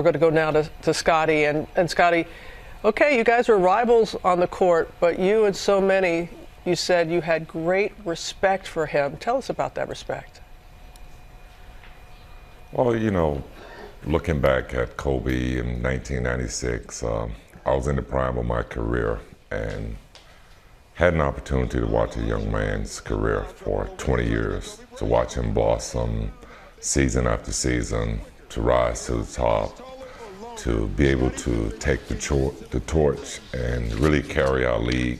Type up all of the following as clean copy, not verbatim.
we're going to go now to Scottie. And Scottie, okay, you guys were rivals on the court, but you and so many, you said you had great respect for him. Tell us about that respect. Well, you know, looking back at Kobe in 1996, I was in the prime of my career and had an opportunity to watch a young man's career for 20 years, to watch him blossom season after season, to rise to the top, to be able to take the torch and really carry our league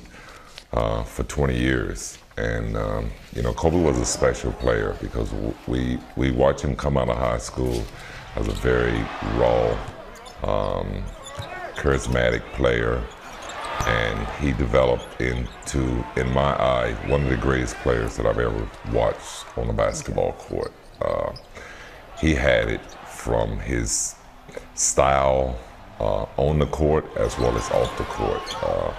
for 20 years. And you know, Kobe was a special player because we watched him come out of high school as a very raw, charismatic player, and he developed into, in my eye, one of the greatest players that I've ever watched on a basketball court. He had it from his style on the court as well as off the court.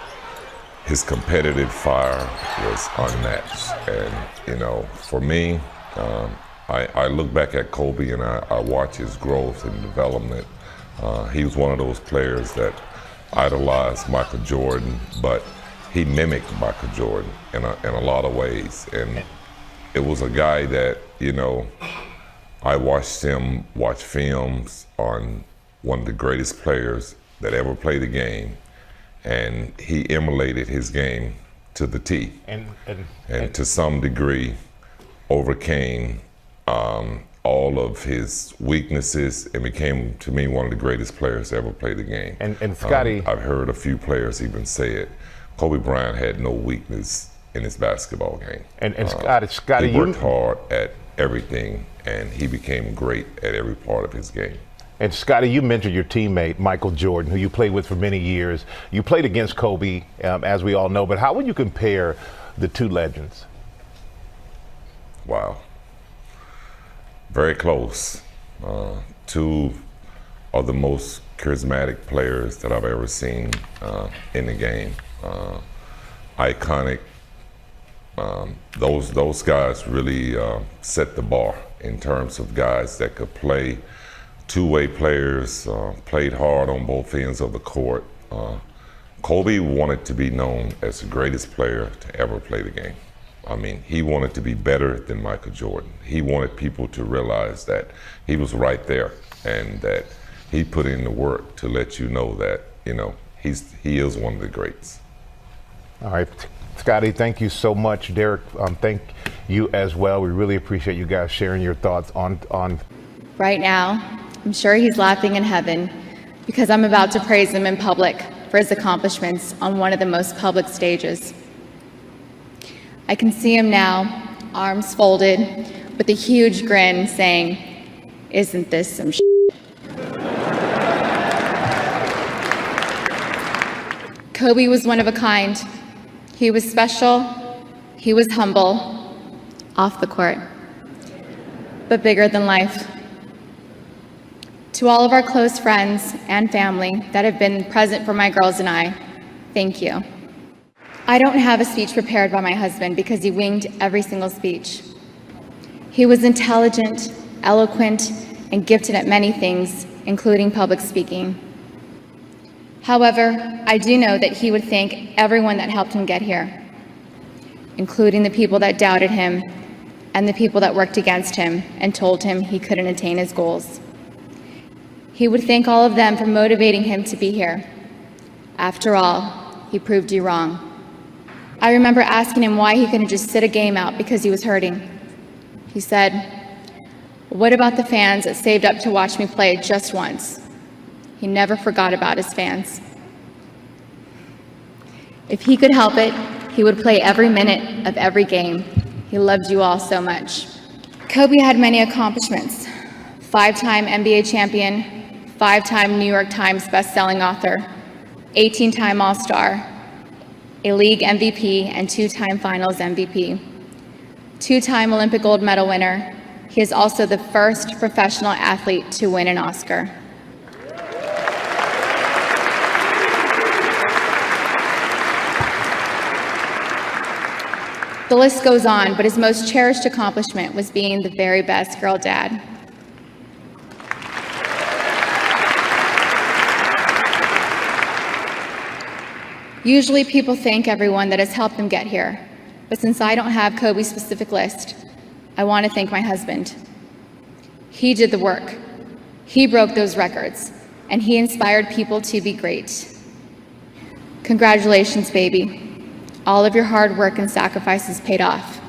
His competitive fire was unmatched, and you know, for me, I look back at Kobe and I watch his growth and development. He was one of those players that idolized Michael Jordan, but he mimicked Michael Jordan in a lot of ways. And it was a guy that, you know, I watched him watch films on one of the greatest players that ever played the game, and he emulated his game to the T. And to some degree overcame all of his weaknesses and became, to me, one of the greatest players to ever play the game. And Scottie, I've heard a few players even say it. Kobe Bryant had no weakness in his basketball game. And Scottie, he worked hard at everything, and he became great at every part of his game. And Scottie, you mentioned your teammate, Michael Jordan, who you played with for many years. You played against Kobe, as we all know, but how would you compare the two legends? Wow. Very close. Two of the most charismatic players that I've ever seen in the game. Iconic. Those guys really set the bar in terms of guys that could play, two-way players, played hard on both ends of the court. Kobe wanted to be known as the greatest player to ever play the game. I mean, he wanted to be better than Michael Jordan. He wanted people to realize that he was right there and that he put in the work to let you know that, you know, he is one of the greats. All right, Scottie, thank you so much. Derek, thank you as well. We really appreciate you guys sharing your thoughts on. Right now, I'm sure he's laughing in heaven because I'm about to praise him in public for his accomplishments on one of the most public stages. I can see him now, arms folded, with a huge grin saying, "Isn't this some shit?" Kobe was one of a kind. He was special, he was humble, off the court, but bigger than life. To all of our close friends and family that have been present for my girls and I, thank you. I don't have a speech prepared by my husband because he winged every single speech. He was intelligent, eloquent, and gifted at many things, including public speaking. However, I do know that he would thank everyone that helped him get here, including the people that doubted him and the people that worked against him and told him he couldn't attain his goals. He would thank all of them for motivating him to be here. After all, he proved you wrong. I remember asking him why he couldn't just sit a game out because he was hurting. He said, "What about the fans that saved up to watch me play just once?" He never forgot about his fans. If he could help it, he would play every minute of every game. He loved you all so much. Kobe had many accomplishments. 5-time NBA champion, 5-time New York Times best-selling author, 18-time All-Star, a league MVP and 2-time finals MVP. 2-time Olympic gold medal winner. He is also the first professional athlete to win an Oscar. The list goes on, but his most cherished accomplishment was being the very best girl dad. Usually people thank everyone that has helped them get here, but since I don't have Kobe's specific list, I want to thank my husband. He did the work. He broke those records, and he inspired people to be great. Congratulations, baby. All of your hard work and sacrifices paid off.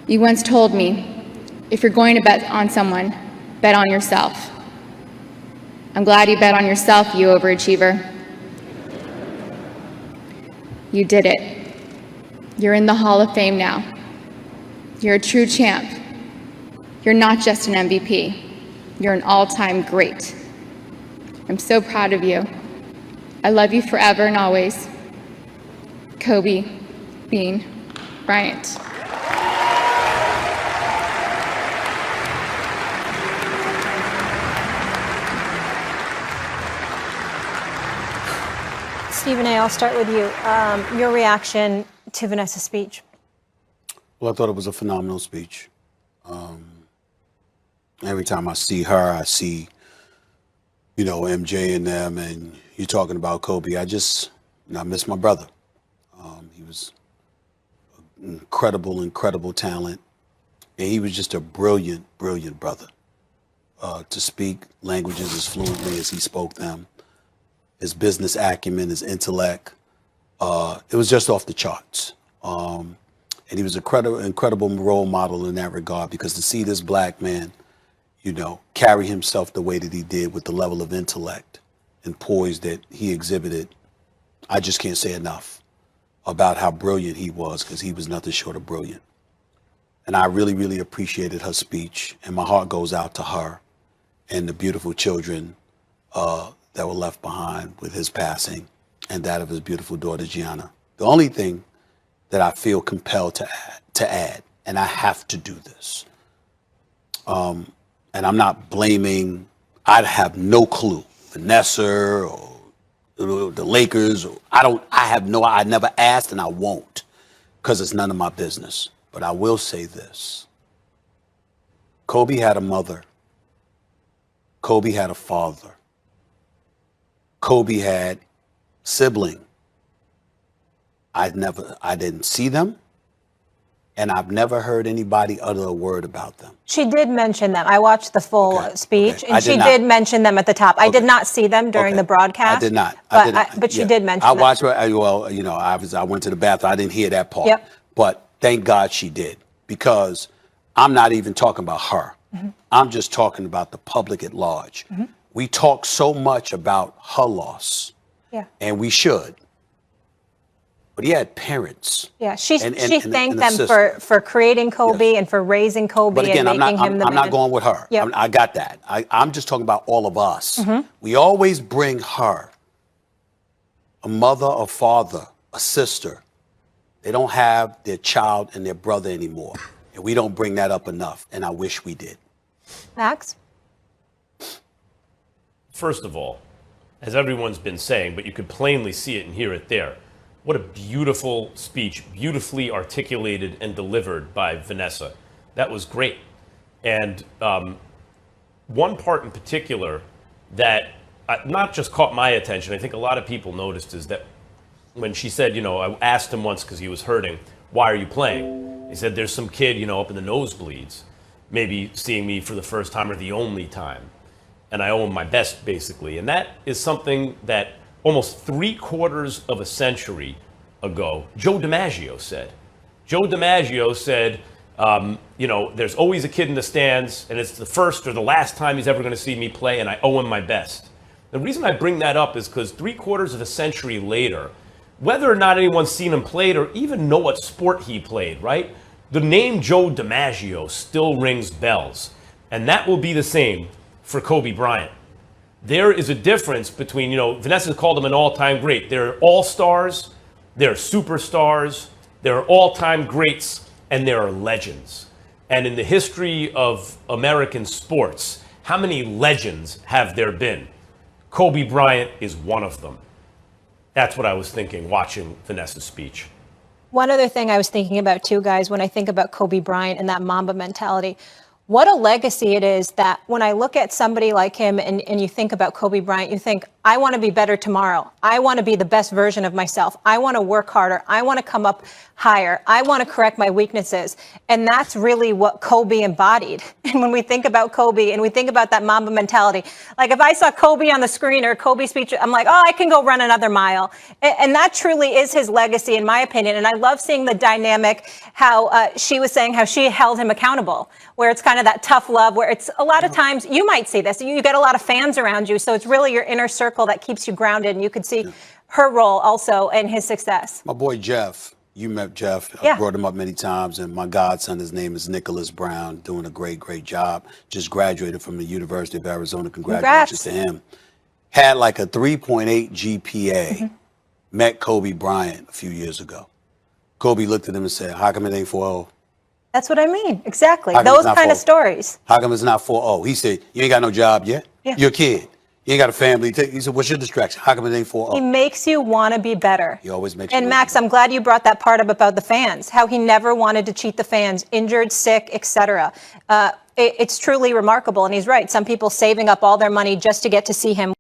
You once told me, if you're going to bet on someone, bet on yourself. I'm glad you bet on yourself, you overachiever. You did it. You're in the Hall of Fame now. You're a true champ. You're not just an MVP. You're an all-time great. I'm so proud of you. I love you forever and always. Kobe Bean Bryant. Stephen A., I'll start with you. Your reaction to Vanessa's speech. Well, I thought it was a phenomenal speech. Every time I see her, I see, MJ and them, and you're talking about Kobe. I miss my brother. He was an incredible talent, and he was just a brilliant brother. To speak languages as fluently as he spoke them, his business acumen, his intellect, it was just off the charts. And he was an incredible role model in that regard, because to see this black man, carry himself the way that he did with the level of intellect and poise that he exhibited, I just can't say enough about how brilliant he was, because he was nothing short of brilliant. And I really appreciated her speech, and my heart goes out to her and the beautiful children that were left behind with his passing, and that of his beautiful daughter, Gianna. The only thing that I feel compelled to add, and I have to do this, and I'm not blaming, I have no clue, Vanessa or the Lakers, I never asked, and I won't, because it's none of my business. But I will say this. Kobe had a mother. Kobe had a father. Kobe had sibling. I didn't see them, and I've never heard anybody utter a word about them. She did mention them. I watched the full speech, and she did mention them at the top. I did not see them during the broadcast. I did not. But she did mention them. I watched her. I went to the bathroom. I didn't hear that part. Yep. But thank God she did, because I'm not even talking about her. Mm-hmm. I'm just talking about the public at large. Mm-hmm. We talk so much about her loss, and we should. But he had parents. Yeah, she thanked them for creating Kobe and for raising Kobe, but again, and making him the man. I'm not going with her. Yep. I got that. I'm just talking about all of us. Mm-hmm. We always bring her, a mother, a father, a sister. They don't have their child and their brother anymore. And we don't bring that up enough. And I wish we did. Max? First of all, as everyone's been saying, but you could plainly see it and hear it there, what a beautiful speech, beautifully articulated and delivered by Vanessa. That was great. And one part in particular that not just caught my attention, I think a lot of people noticed, is that when she said, I asked him once because he was hurting, why are you playing? He said, there's some kid, up in the nosebleeds, maybe seeing me for the first time or the only time. And I owe him my best, basically. And that is something that almost 3/4 of a century ago, Joe DiMaggio said. Joe DiMaggio said, there's always a kid in the stands, and it's the first or the last time he's ever going to see me play, and I owe him my best. The reason I bring that up is because 3/4 of a century later, whether or not anyone's seen him played or even know what sport he played, right? The name Joe DiMaggio still rings bells. And that will be the same for Kobe Bryant. There is a difference between, Vanessa called him an all-time great. They're all-stars, they're superstars, they're all-time greats, and there are legends. And in the history of American sports, how many legends have there been? Kobe Bryant is one of them. That's what I was thinking watching Vanessa's speech. One other thing I was thinking about too, guys, when I think about Kobe Bryant and that Mamba mentality, what a legacy it is that when I look at somebody like him and you think about Kobe Bryant, you think, I want to be better tomorrow. I want to be the best version of myself. I want to work harder. I want to come up higher. I want to correct my weaknesses. And that's really what Kobe embodied. And when we think about Kobe and we think about that Mamba mentality, like if I saw Kobe on the screen or Kobe speech, I'm like, oh, I can go run another mile. And that truly is his legacy, in my opinion. And I love seeing the dynamic, how she was saying how she held him accountable, where it's kind of that tough love, where it's a lot of times you might see this. You get a lot of fans around you. So it's really your inner circle that keeps you grounded. And you could see her role also in his success. My boy Jeff, you met Jeff. I brought him up many times. And my godson, his name is Nicholas Brown, doing a great, great job. Just graduated from the University of Arizona. Congratulations to him. Had like a 3.8 GPA. Met Kobe Bryant a few years ago. Kobe looked at him and said, how come it ain't 4-0? That's what I mean. Exactly. Those kind of stories. How come it's not 4-0? He said, you ain't got no job yet. You're a kid. You ain't got a family. He said, what's your distraction? How come it ain't 4-0? He makes you want to be better. He always makes you And Max, I'm glad you brought that part up about the fans, how he never wanted to cheat the fans, injured, sick, etc. It's truly remarkable. And he's right. Some people saving up all their money just to get to see him.